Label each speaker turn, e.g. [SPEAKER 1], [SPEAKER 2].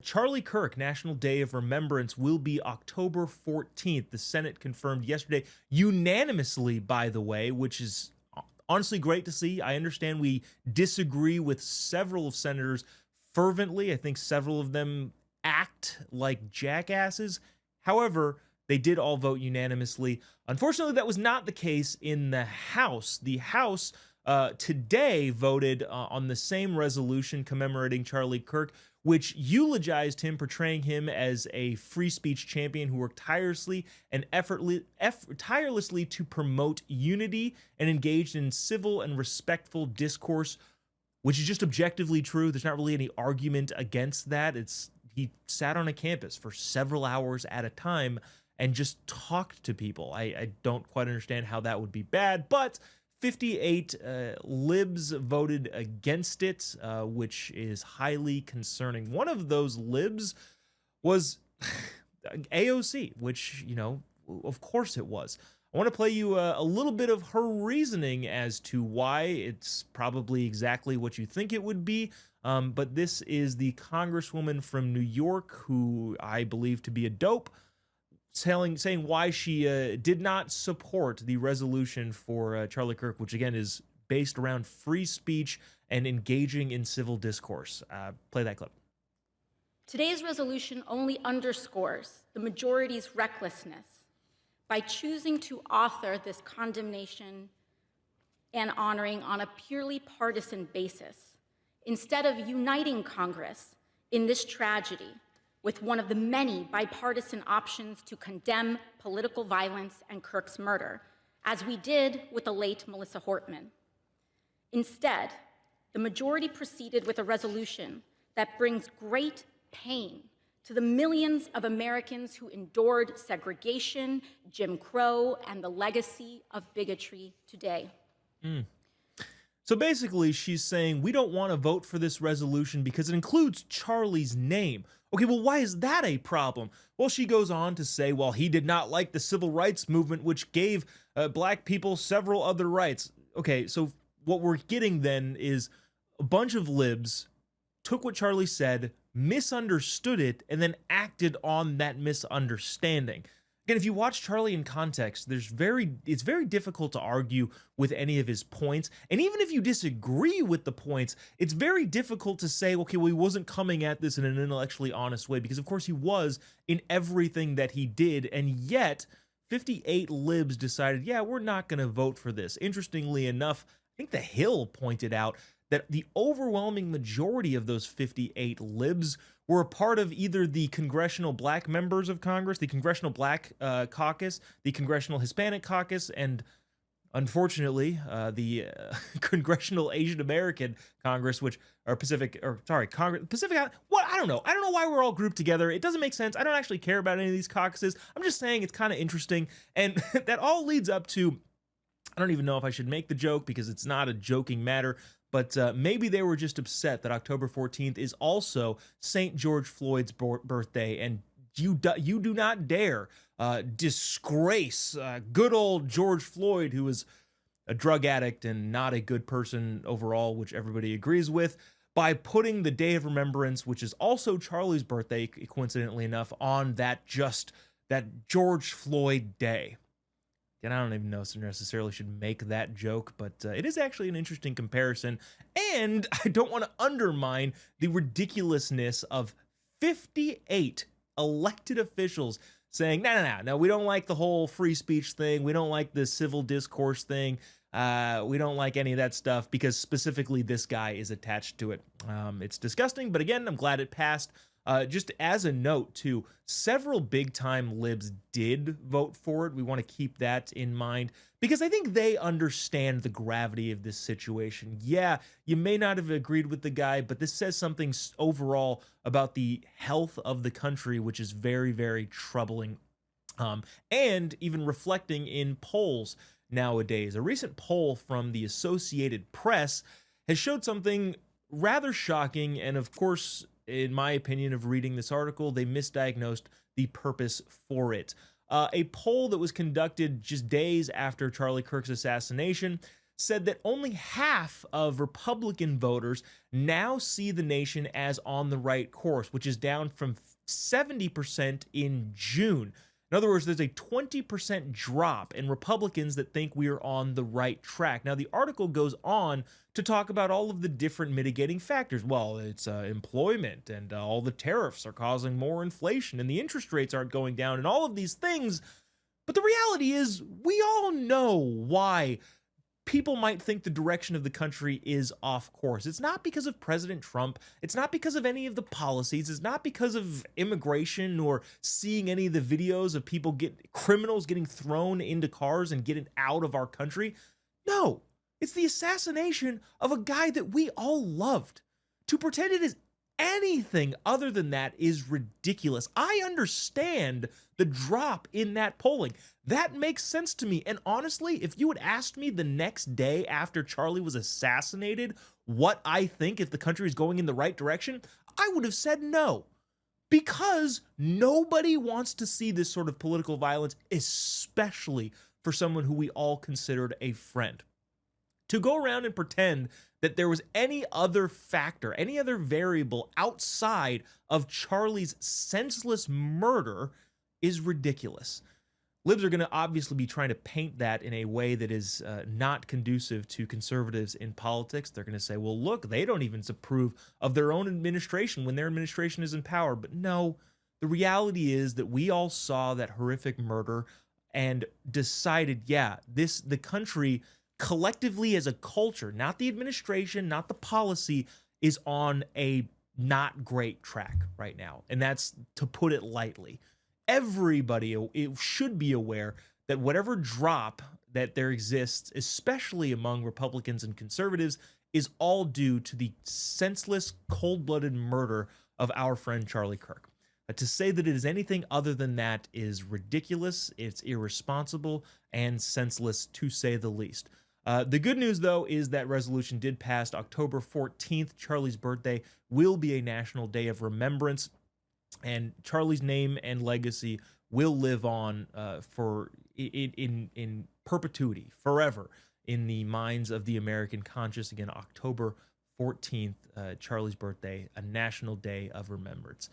[SPEAKER 1] Charlie Kirk, National Day of Remembrance, will be October 14th. The Senate confirmed yesterday, unanimously, by the way, which is honestly great to see. I understand we disagree with several of senators fervently. I think several of them act like jackasses. However, they did all vote unanimously. Unfortunately, that was not the case in the House. The House today voted on the same resolution commemorating Charlie Kirk, which eulogized him, portraying him as a free speech champion who worked tirelessly and tirelessly to promote unity and engaged in civil and respectful discourse, which is just objectively true. There's not really any argument against that. He sat on a campus for several hours at a time and just talked to people. I don't quite understand how that would be bad, but 58 libs voted against it, which is highly concerning. One of those libs was AOC, which, of course it was. I want to play you a little bit of her reasoning as to why it's probably exactly what you think it would be. But this is the Congresswoman from New York, who I believe to be a dope, saying why she did not support the resolution for Charlie Kirk, which again is based around free speech and engaging in civil discourse. Play that clip.
[SPEAKER 2] Today's resolution only underscores the majority's recklessness by choosing to author this condemnation and honoring on a purely partisan basis, instead of uniting Congress in this tragedy with one of the many bipartisan options to condemn political violence and Kirk's murder, as we did with the late Melissa Hortman. Instead, the majority proceeded with a resolution that brings great pain to the millions of Americans who endured segregation, Jim Crow, and the legacy of bigotry today.
[SPEAKER 1] So basically, she's saying we don't want to vote for this resolution because it includes Charlie's name. Okay, well, why is that a problem? Well, she goes on to say, well, he did not like the civil rights movement, which gave black people several other rights. Okay, so what we're getting then is a bunch of libs took what Charlie said, misunderstood it, and then acted on that misunderstanding. Again, if you watch Charlie in context, it's very difficult to argue with any of his points. And even if you disagree with the points, it's very difficult to say, okay, well, he wasn't coming at this in an intellectually honest way, because of course he was in everything that he did. And yet 58 libs decided, yeah, we're not going to vote for this. Interestingly enough, I think The Hill pointed out that the overwhelming majority of those 58 libs were a part of either the Congressional Black members of Congress, the Congressional Black Caucus, the Congressional Hispanic Caucus, and unfortunately, the Congressional Asian American Congress, Pacific. What? I don't know. I don't know why we're all grouped together. It doesn't make sense. I don't actually care about any of these caucuses. I'm just saying it's kind of interesting. And that all leads up to, I don't even know if I should make the joke because it's not a joking matter, but maybe they were just upset that October 14th is also St. George Floyd's birthday, and you do not dare disgrace good old George Floyd, who was a drug addict and not a good person overall, which everybody agrees with, by putting the Day of Remembrance, which is also Charlie's birthday, coincidentally enough, on that George Floyd day. And I don't even know if I necessarily should make that joke, but it is actually an interesting comparison. And I don't want to undermine the ridiculousness of 58 elected officials saying, no, we don't like the whole free speech thing. We don't like the civil discourse thing. We don't like any of that stuff because specifically this guy is attached to it. It's disgusting, but again, I'm glad it passed. Just as a note, too, several big-time libs did vote for it. We want to keep that in mind because I think they understand the gravity of this situation. Yeah, you may not have agreed with the guy, but this says something overall about the health of the country, which is very, very troubling, and even reflecting in polls nowadays. A recent poll from the Associated Press has showed something rather shocking, and of course, in my opinion of reading this article, they misdiagnosed the purpose for it. A poll that was conducted just days after Charlie Kirk's assassination said that only half of Republican voters now see the nation as on the right course, which is down from 70% in June. In other words, there's a 20% drop in Republicans that think we are on the right track. Now, the article goes on to talk about all of the different mitigating factors. Well, it's employment, and all the tariffs are causing more inflation, and the interest rates aren't going down, and all of these things. But the reality is, we all know why people might think the direction of the country is off course. It's not because of President Trump. It's not because of any of the policies. It's not because of immigration or seeing any of the videos of criminals getting thrown into cars and getting out of our country. No, it's the assassination of a guy that we all loved. To pretend it is anything other than that is ridiculous. I understand the drop in that polling. That makes sense to me. And honestly, if you had asked me the next day after Charlie was assassinated what I think if the country is going in the right direction, I would have said no. Because nobody wants to see this sort of political violence, especially for someone who we all considered a friend. To go around and pretend that there was any other factor, any other variable outside of Charlie's senseless murder is ridiculous. Libs are going to obviously be trying to paint that in a way that is not conducive to conservatives in politics. They're going to say, well, look, they don't even approve of their own administration when their administration is in power. But no, the reality is that we all saw that horrific murder and decided, yeah, the country collectively as a culture, not the administration, not the policy, is on a not great track right now. And that's to put it lightly. Everybody should be aware that whatever drop that there exists, especially among Republicans and conservatives, is all due to the senseless, cold-blooded murder of our friend Charlie Kirk. To say that it is anything other than that is ridiculous, it's irresponsible, and senseless, to say the least. The good news, though, is that resolution did pass October 14th. Charlie's birthday will be a National Day of Remembrance, and Charlie's name and legacy will live on in perpetuity, forever, in the minds of the American conscious. Again, October 14th, Charlie's birthday, a National Day of Remembrance.